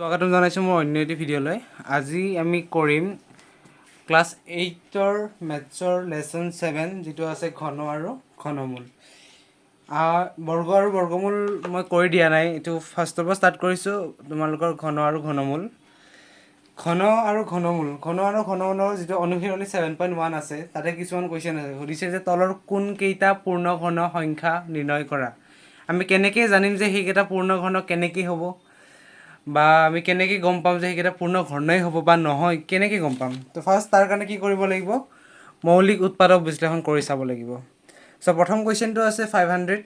স্বাগতম জনাইছোঁ মোৰ অন্য এটি ভিডিঅ'লৈ। আজি আমি কৰিম ক্লাছ 8ৰ মেথছৰ লেচন 7 যিটো আছে ঘন আৰু ঘনমূল। বৰ্গ আৰু বৰ্গমূল মই কৰি দিয়া নাই, এইটো ফাৰ্ষ্টৰ পৰা ষ্টাৰ্ট কৰিছোঁ তোমালোকৰ ঘন আৰু ঘনমূল। ঘন আৰু ঘনমূলৰ যিটো অনুশীলনী 7.1 আছে তাতে কিছুমান কুৱেশ্যন আছে। সুধিছে যে তলৰ কোনকেইটা পূৰ্ণ ঘন সংখ্যা নিৰ্ণয় কৰা। আমি কেনেকৈ জানিম যে সেইকেইটা পূৰ্ণ ঘন কেনেকৈ হ'ব, বা আমি কেনেকৈ গম পাম যে সেইকেইটা পূৰ্ণ ঘনেই হ'ব বা নহয়, কেনেকৈ গম পাম? তো ফাৰ্ষ্ট তাৰ কাৰণে কি কৰিব লাগিব, মৌলিক উৎপাদক বিশ্লেষণ কৰি চাব লাগিব। চ' প্ৰথম কুৱেশ্যনটো আছে 500।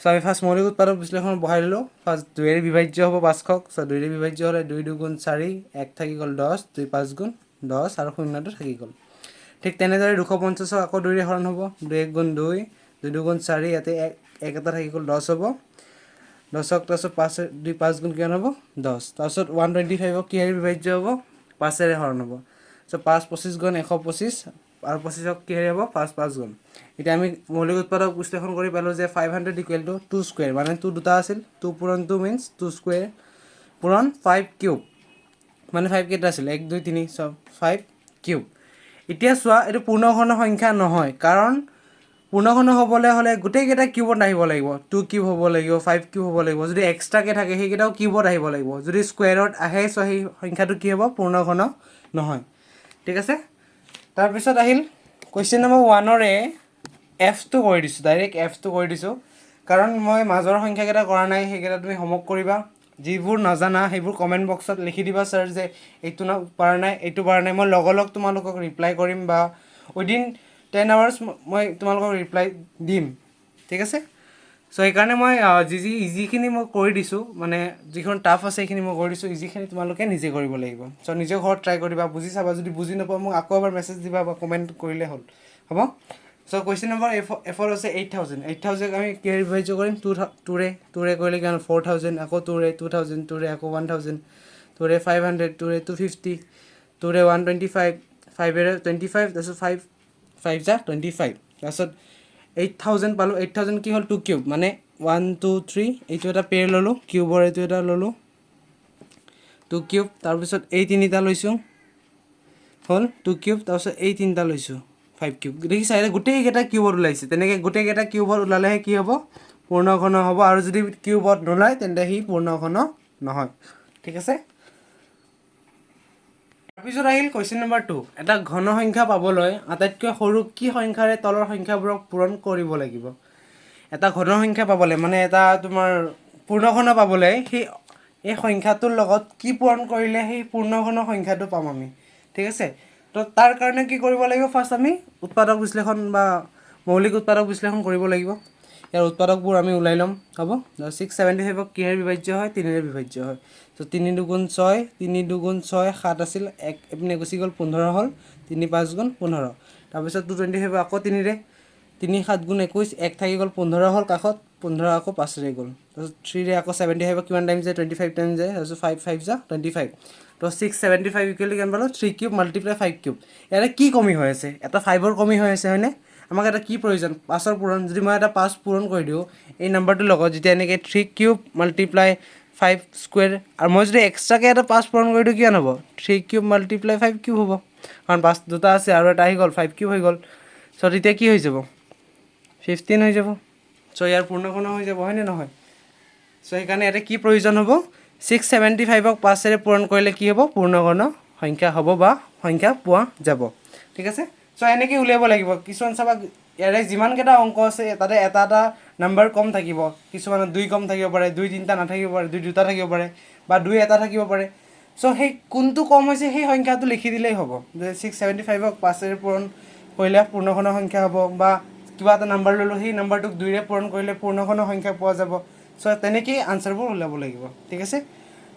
চ' আমি ফাৰ্ষ্ট মৌলিক উৎপাদক বিশ্লেষণ বহাই দিলোঁ। ফাৰ্ষ্ট 2ৰে বিভাজ্য হ'ব 500। চ' 2ৰে বিভাজ্য হ'লে 2 2 4, 1 থাকি গ'ল 10, 2 5 10 আৰু শূন্যটো থাকি গ'ল। ঠিক তেনেদৰে 250 আকৌ 2ৰে হৰণ হ'ব, 2 1 2, 2 2 4, ইয়াতে 1 এটা থাকি গ'ল 10 হ'ব। 10ক তাৰপিছত 2 5 কিমান হ'ব 10। তাৰপিছত 125ক কিহেৰে বিভাজ্য হ'ব, 5ৰে হৰণ হ'ব। চ' 5 25 125 আৰু 25ক কিহেৰে হ'ব, 5 5 এতিয়া আমি মৌলিক উৎপাদক বিশ্লেষণ কৰি পালোঁ যে 500 = 2 স্কুৱেৰ, মানে 2 দুটা আছিল, 2 পূৰণ 2 মিনছ 2 স্কুৱেৰ পূৰণ 5 কিউব, মানে 5 কেইটা আছিল 1 2 3 চব 5 কিউব। এতিয়া চোৱা, এইটো পূৰ্ণ ঘন সংখ্যা নহয়, কাৰণ পূৰ্ণ ঘন হ'বলৈ হ'লে গোটেইকেইটা কিউবত আহিব লাগিব। 2 কিউব হ'ব লাগিব, 5 কিউব হ'ব লাগিব। যদি এক্সট্ৰাকৈ থাকে সেইকেইটাও কিউবত আহিব লাগিব। যদি স্কুৱেৰত আহে চ' সেই সংখ্যাটো কি হ'ব, পূৰ্ণ ঘন নহয়। ঠিক আছে। তাৰপিছত আহিল কুৱেশ্যন নম্বৰ 1ৰে Fটো কৰি দিছোঁ, ডাইৰেক্ট Fটো কৰি দিছোঁ, কাৰণ মই মাজৰ সংখ্যাকেইটা কৰা নাই। সেইকেইটা তুমি হোমৱৰ্ক কৰিবা। যিবোৰ নাজানা সেইবোৰ কমেণ্ট বক্সত লিখি দিবা, ছাৰ যে এইটো পৰা নাই, এইটো পৰা নাই। মই লগ তোমালোকক ৰিপ্লাই কৰিম, বা উইদিন 10 hours মই তোমালোকক ৰিপ্লাই দিম। ঠিক আছে। চ' সেইকাৰণে মই ইজিখিনি মই কৰি দিছোঁ, মানে যিখন টাফ আছে সেইখিনি মই কৰি দিছোঁ, ইজিখিনি তোমালোকে নিজে কৰিব লাগিব। চ' নিজেও ঘৰত ট্ৰাই কৰিবা, বুজি চাবা। যদি বুজি নোপোৱা মোক আকৌ এবাৰ মেছেজ দিবা বা কমেণ্ট কৰিলে হ'ল, হ'ব। চ' কুৱেশ্যন নম্বৰ এফৰ আছে 8000। 8000 আমি কিহেৰে বিভাজ্য কৰিম, 2ৰে কৰিলে কিমান 4000, আকৌ 2ৰে 2000, 2ৰে আকৌ 1000, 2ৰে 500, 2ৰে 250, 2ৰে 125, 5ৰে 25, তাৰপিছত 5 যা 25। তাৰপিছত 8000 পালোঁ। 8000 কি হ'ল, 2 কিউব, মানে 1 2 3, এইটো এটা পেয়াৰ ল'লোঁ, কিউবৰ এইটো এটা ল'লোঁ 2 কিউব। তাৰপিছত এই তিনিটা লৈছোঁ, হ'ল 2 কিউব। তাৰপিছত এই তিনিটা লৈছোঁ 5 কিউব। দেখিছা, গোটেইকেইটা কিউবত ওলাইছে। তেনেকৈ গোটেইকেইটা কিউবত ওলালেহে কি হ'ব, পূৰ্ণ ঘন হ'ব। আৰু যদি কিউবত নোলায় তেন্তে সি পূৰ্ণ ঘন নহয়। ঠিক আছে। তাৰপিছত আহিল কুৱেশ্যন নম্বৰ 2। এটা ঘন সংখ্যা পাবলৈ আটাইতকৈ সৰু কি সংখ্যাৰে তলৰ সংখ্যাবোৰক পূৰণ কৰিব লাগিব। এটা ঘন সংখ্যা পাবলৈ, মানে এটা তোমাৰ পূৰ্ণ ঘন পাবলৈ, এই সংখ্যাটোৰ লগত কি পূৰণ কৰিলে সেই পূৰ্ণ ঘন সংখ্যাটো পাম আমি। ঠিক আছে। তো তাৰ কাৰণে কি কৰিব লাগিব, ফাৰ্ষ্ট আমি উৎপাদক বিশ্লেষণ বা মৌলিক উৎপাদক বিশ্লেষণ কৰিব লাগিব। ইয়াৰ উৎপাদকবোৰ আমি ওলাই ল'ম, হ'ব। 675ক কিহেৰে বিভাজ্য হয়, 3ৰে বিভাজ্য হয়। ত' 3 2 6, 3 2 6 7 আছিল, এপিনে গুচি গ'ল 15 হ'ল, 3 5 15। তাৰপিছত 225 আকৌ 3ৰে, 3 7 21, 1 থাকি গ'ল 15 হ'ল কাষত, 15 আকৌ 5ৰে গ'ল। তাৰপিছত 3ৰে আকৌ 75 কিমান টাইম যায়, 25 টাইম যায়। তাৰপিছত 5 5 যা 25। তো 675 ইকুৱেল কিমান পালোঁ, 3 কিউব মাল্টিপ্লাই 5 কিউব। ইয়াতে কি কমি হৈ আছে, এটা 5ৰ কমি হৈ আছে, হয়নে? আমাক এটা কি প্ৰয়োজন, 5ৰ পূৰণ। যদি মই এটা 5 পূৰণ কৰি দিওঁ এই নাম্বাৰটোৰ লগত, যেতিয়া এনেকৈ 3 কিউব মাল্টিপ্লাই 5 স্কুৱেৰ, আৰু মই যদি এক্সট্ৰাকৈ এটা 5 পূৰণ কৰি দিওঁ কিমান হ'ব, 3 কিউব মাল্টিপ্লাই 5 কিউব হ'ব। কাৰণ 5 দুটা আছে আৰু এটা আহি গ'ল, 5 কিউব হৈ গ'ল। চ' তেতিয়া কি হৈ যাব, 15 হৈ যাব। চ' ইয়াৰ পূৰ্ণ ঘন হৈ যাব, হয়নে নহয়? চ' সেইকাৰণে ইয়াতে কি প্ৰয়োজন হ'ব, 675ক 5ৰে পূৰণ কৰিলে কি হ'ব, পূৰ্ণ ঘন সংখ্যা হ'ব বা সংখ্যা পোৱা যাব। ঠিক আছে। চ' এনেকৈ উলিয়াব লাগিব। কিছুমান চাবা, ইয়াৰে যিমানকেইটা অংক আছে তাতে এটা এটা নাম্বাৰ কম থাকিব। কিছুমানত 2 কম থাকিব পাৰে, 2 3টা নাথাকিব পাৰে, 2 2টা থাকিব পাৰে, বা 2 এটা থাকিব পাৰে। চ' সেই কোনটো কম হৈছে সেই সংখ্যাটো লিখি দিলেই হ'ব, যে 675ক 5ৰে পূৰণ কৰিলে পূৰ্ণ ঘন সংখ্যা হ'ব, বা কিবা এটা নাম্বাৰ ল'লোঁ, সেই নাম্বাৰটোক 2ৰে পূৰণ কৰিলে পূৰ্ণ ঘন সংখ্যা পোৱা যাব। চ' তেনেকেই আনচাৰবোৰ ওলাব লাগিব। ঠিক আছে।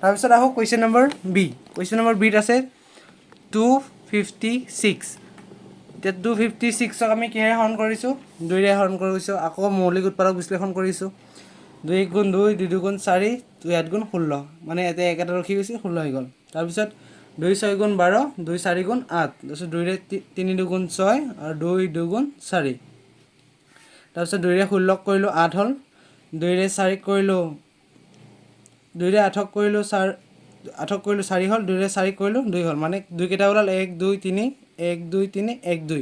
তাৰপিছত আহোঁ question number B. Question number বিত আছে 256। এতিয়া 256ক আমি কিহেৰে হৰণ কৰিছোঁ, 2ৰে হৰণ কৰিছোঁ। আকৌ মৌলিক উৎপাদক বিশ্লেষণ কৰিছোঁ। 2 1 2, 2 2 4, 2 8 16, মানে ইয়াতে একেটা ৰখি গৈছে, 16 হৈ গ'ল। তাৰপিছত 2 6 12, 2 4 8, তাৰপিছত 2ৰে 3 2 6 আৰু 2 2 4। তাৰপিছত 2ৰে 16ক কৰিলোঁ 8 হ'ল, 2ৰে 4ক কৰিলোঁ, 2ৰে 8ক কৰিলোঁ 8ক কৰিলোঁ 4 হ'ল 2ৰে 4 কৰিলোঁ 2 হ'ল মানে 2 কেইটা ওলাল 1 2 3 1 2 3 1 2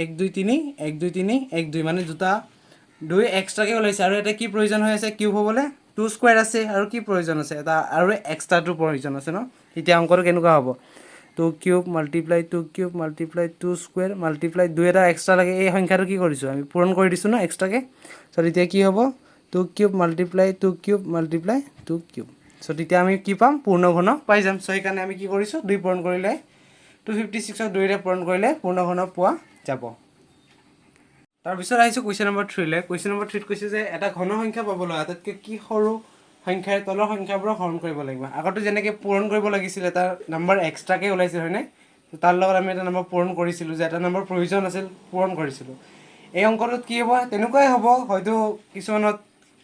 1 2 3 1 2 3 1 2 মানে দুটা 2 এক্সট্ৰাকৈ ওলাইছে আৰু এটা কি প্ৰয়োজন হৈ আছে কিউব হ'বলৈ 2 স্কুৱেৰ আছে আৰু কি প্ৰয়োজন আছে এটা আৰু এক্সট্ৰাটো প্ৰয়োজন আছে ন এতিয়া অংকটো কেনেকুৱা হ'ব 2 cube multiply 2 cube multiply 2 square multiply 2 এটা এক্সট্ৰা লাগে এই সংখ্যাটো কি কৰিছোঁ আমি পূৰণ কৰি দিছোঁ ন এক্সট্ৰাকৈ চ' তেতিয়া কি হ'ব 2 cube multiply 2 cube multiply 2 cube so' তেতিয়া আমি কি পাম পূৰ্ণঘন পাই যাম চ' সেইকাৰণে আমি কি কৰিছোঁ 2 পূৰণ কৰিলে 256ক 2ৰে পূৰণ কৰিলে পূৰ্ণঘন পোৱা যাব তাৰপিছত আহিছোঁ কুৱেশ্যন নম্বৰ 3লৈ কুৱেশ্যন নম্বৰ 3ত কৈছে যে এটা ঘন সংখ্যা পাবলৈ আটাইতকৈ কি সৰু সংখ্যাৰ তলৰ সংখ্যাবোৰক হৰণ কৰিব লাগিব আগতে যেনেকৈ পূৰণ কৰিব লাগিছিল এটা নম্বৰ এক্সট্ৰাকৈ ওলাইছিল হয়নে তাৰ লগত আমি এটা নম্বৰ পূৰণ কৰিছিলোঁ যে এটা নম্বৰ প্ৰয়োজন আছিল পূৰণ কৰিছিলোঁ এই অংকটোত কি হ'ব তেনেকুৱাই হ'ব হয়তো কিছুমানত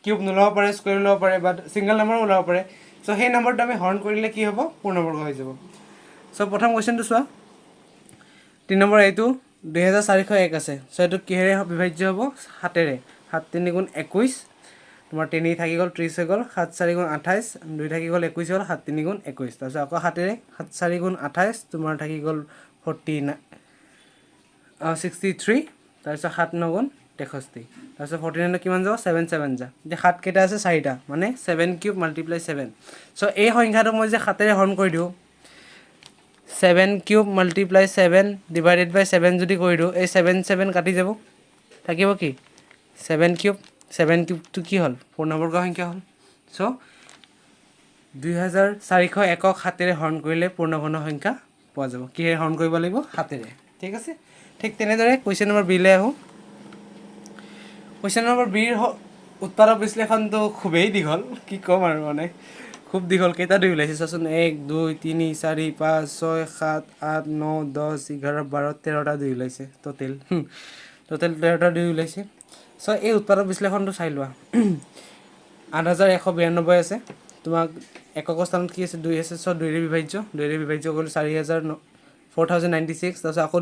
কিউব নোলাব পাৰে স্কুৱেৰ ওলাব পাৰে বা ছিংগল নম্বৰ ওলাব পাৰে চ' সেই নম্বৰটো আমি হৰণ কৰিলে কি হ'ব পূৰ্ণবৰ্গ হৈ যাব চ' প্ৰথম কুৱেশ্যনটো চোৱা 3 নম্বৰ এইটো 2401 আছে চ' এইটো কিহেৰে বিভাজ্য হ'ব 7ৰে 7 3 গুণ 21 তোমাৰ 3 থাকি গ'ল 30 হৈ গ'ল 7 4 গুণ 28 2 থাকি গ'ল 21 হ'ল 7 3 গুণ 21 তাৰপিছত আকৌ 7ৰে 7 4 গুণ 28 তোমাৰ থাকি গ'ল 63 তাৰপিছত 7 9 গুণ 63 তাৰপিছত 49 কিমান যাব 7 7 যা এতিয়া 7 কেইটা আছে 4টা মানে 7 কিউব মাল্টিপ্লাই 7 চ' এই সংখ্যাটো মই যে 7ৰে হৰণ কৰি দিওঁ 7 কিউব মাল্টিপ্লাই 7 ডিভাইডেড বাই 7 যদি কৰি দিওঁ এই 7 7 কাটি যাব থাকিব কি 7 কিউবটো কি হ'ল পূৰ্ণবৰ্গ সংখ্যা হ'ল চ' 2401ক 7ৰে হৰণ কৰিলে পূৰ্ণঘন সংখ্যা পোৱা যাব কিহেৰে হৰণ কৰিব লাগিব 7ৰে ঠিক আছে ঠিক তেনেদৰে কুৱেশ্যন নম্বৰ বিলৈ আহোঁ কুৱেশ্যন নম্বৰ বিৰ উৎপাদক বিশ্লেষণটো খুবেই দীঘল কি ক'ম আৰু মানে খুব দীঘল কেইটা 2 ওলাইছে চোৱাচোন 1 2 3 4 5 6 7 8 9 10 11 12 13টা 2 ওলাইছে টোটেল 13টা 2 ওলাইছে চ' এই উৎপাদক বিশ্লেষণটো চাই লোৱা 8192 আছে তোমাক একক স্থানত কি আছে 2 আছে চ' 2ৰে বিভাজ্য কৰিলোঁ 4096 তাৰপিছত আকৌ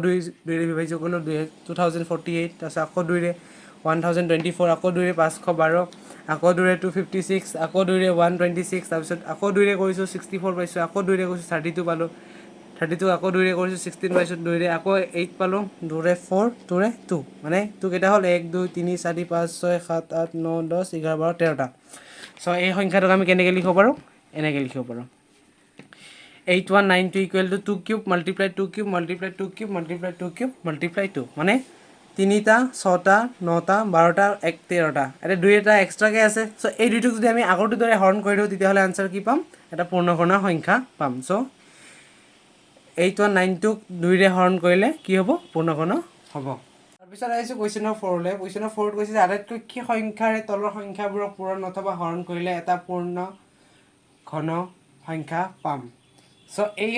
2ৰে বিভাজ্য কৰিলোঁ 2048 তাৰপিছত আকৌ 2ৰে 1024 আকৌ 2ৰে 512 আকৌ 2ৰে 256 আকৌ 2ৰে 126 তাৰপিছত আকৌ 2ৰে কৰিছোঁ 64 পাইছোঁ আকৌ 2ৰে কৰিছোঁ 32 পালোঁ 32 আকৌ 2ৰে কৰিছোঁ 16 পাইছোঁ 2ৰে আকৌ 8 পালোঁ 2ৰে 4 2ৰে 2 মানে 2 কেইটা হ'ল 1 2 3 4 5 6 7 8 9 10 11 12 13টা চ' এই সংখ্যাটোক আমি কেনেকৈ লিখিব পাৰোঁ এনেকৈ লিখিব পাৰোঁ 8192 equal to 2 cube multiply 2 cube multiply 2 cube multiply 2 cube multiply 2 মানে 3টা 6টা 9টা 12টা 13টা এতিয়া 2 এটা এক্সট্ৰাকৈ আছে চ' এই 2টোক যদি আমি আগৰটোৰ দৰে হৰণ কৰি দিওঁ তেতিয়াহ'লে আনচাৰ কি পাম এটা পূৰ্ণঘন সংখ্যা পাম চ' 8192ক 2ৰে হৰণ কৰিলে কি হ'ব পূৰ্ণঘন হ'ব তাৰপিছত আহিছোঁ কুৱেশ্যন নম্বৰ 4লৈ কুৱেশ্যন নম্বৰ 4ত কৈছে যে আটাইতকৈ কি সংখ্যাৰে তলৰ সংখ্যাবোৰক পূৰণ অথবা হৰণ কৰিলে এটা পূৰ্ণ ঘন সংখ্যা পাম চ' এই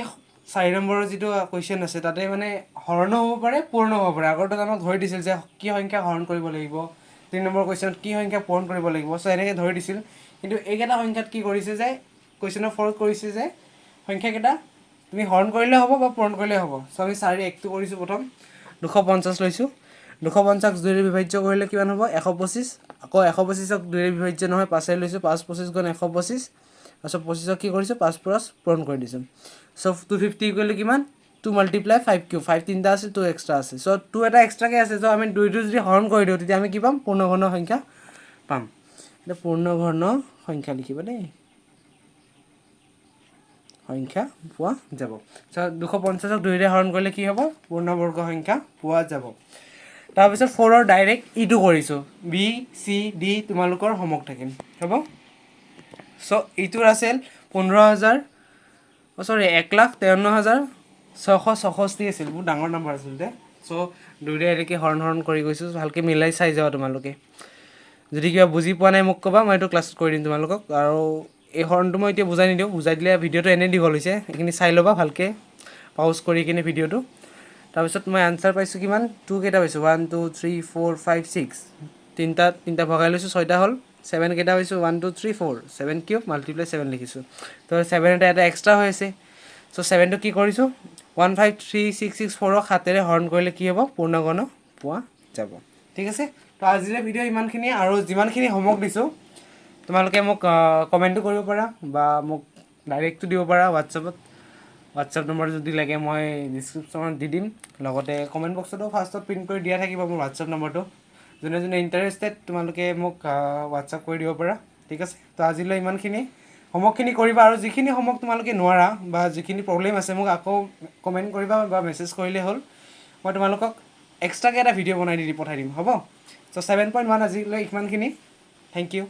4 নম্বৰৰ যিটো কুৱেশ্যন আছে তাতে মানে হৰণো হ'ব পাৰে পূৰ্ণ হ'ব পাৰে আগৰটোত আমাক ধৰি দিছিল যে কি সংখ্যা হৰণ কৰিব লাগিব 3 নম্বৰ কুৱেশ্যনত কি সংখ্যা পূৰণ কৰিব লাগিব চ' এনেকৈ ধৰি দিছিল কিন্তু এইকেইটা সংখ্যাত কি কৰিছে যে কুৱেশ্যন নম্বৰ 4ত কৰিছে যে সংখ্যাকেইটা তুমি হৰণ কৰিলে হ'ব বা পূৰণ কৰিলে হ'ব চ' আমি 4 কৰিছোঁ প্ৰথম 250 লৈছোঁ 250ক 2ৰে বিভাজ্য কৰিলে কিমান হ'ব 125 আকৌ 125ক 2ৰে বিভাজ্য নহয় 5ৰে লৈছোঁ 5 25 গুণ 125 তাৰপিছত 25ক কি কৰিছোঁ 5 পূৰণ কৰি দিছোঁ চ' 250 ইকুৱেল কিমান 2 মাল্টিপ্লাই 5 কিউব 5 তিনিটা আছে 2 এক্সট্ৰা আছে চ' 2 এটা এক্সট্ৰাকৈ আছে চ' আমি 2টো যদি হৰণ কৰি দিওঁ তেতিয়া আমি কি পাম পূৰ্ণঘন সংখ্যা পাম এতিয়া পূৰ্ণঘন সংখ্যা লিখিবা দেই সংখ্যা পোৱা যাব চ' 250ক 2ৰে হৰণ কৰিলে কি হ'ব পূৰ্ণবৰ্গ সংখ্যা পোৱা যাব তাৰপিছত 4ৰ ডাইৰেক্ট ইটো কৰিছোঁ বি চি ডি তোমালোকৰ হোমৱৰ্ক থাকিম হ'ব চ' ইটোৰ আছিল 1,53,664 আছিল বহুত ডাঙৰ নম্বৰ আচলতে চ' 2ৰে এনেকৈ হৰণ কৰি গৈছোঁ ভালকৈ মিলাই চাই যাবা তোমালোকে যদি কিবা বুজি পোৱা নাই মোক ক'বা মই এইটো ক্লাছত কৰি দিম তোমালোকক আৰু এই হৰণটো মই এতিয়া বুজাই নিদিওঁ বুজাই দিলে ভিডিঅ'টো এনেই দীঘল হৈছে সেইখিনি চাই ল'বা ভালকৈ পাউজ কৰি কিনে ভিডিঅ'টো তাৰপিছত মই আনচাৰ পাইছোঁ কিমান 2 কেইটা পাইছোঁ 1 2 3 4 5 6 তিনিটা ভগাই লৈছোঁ 6টা হ'ল 7 কেইটা পাইছোঁ 1 2 3 4 7 কিউব মাল্টিপ্লাই 7 লিখিছোঁ তো 7 এটা এক্সট্ৰা হৈ আছে চ' 7টো কি কৰিছোঁ 153,664ক 7ৰে হৰণ কৰিলে কি হ'ব পূৰ্ণঘন পোৱা যাব ঠিক আছে তো আজিৰে ভিডিঅ' ইমানখিনিয়ে আৰু যিমানখিনি হোমৱৰ্ক দিছোঁ তোমালোকে মোক কমেণ্টো কৰিব পাৰা বা মোক ডাইৰেক্টটো দিব পাৰা হোৱাটছআপ নম্বৰ যদি লাগে মই ডিছক্ৰিপশ্যনত দি দিম, লগতে কমেণ্ট বক্সতো ফাৰ্ষ্টত প্ৰিণ্ট কৰি দিয়া থাকিব মোৰ হোৱাটছআপ নম্বৰটো। যোনে যোনে ইণ্টাৰেষ্টেড তোমালোকে মোক হোৱাটছআপ কৰি দিব পাৰা, ঠিক আছে। তো আজিলৈ ইমানখিনি। হোমৱৰ্কখিনি কৰিবা, আৰু যিখিনি হোমৱৰ্ক তোমালোকে নোৱাৰা বা যিখিনি প্ৰব্লেম আছে মোক আকৌ কমেণ্ট কৰিবা বা মেছেজ কৰিলেই হ'ল, মই তোমালোকক এক্সট্ৰাকৈ এটা ভিডিঅ' বনাই পঠাই দিম, হ'ব। চ' 7.1 আজিলৈ ইমানখিনি। Thank U.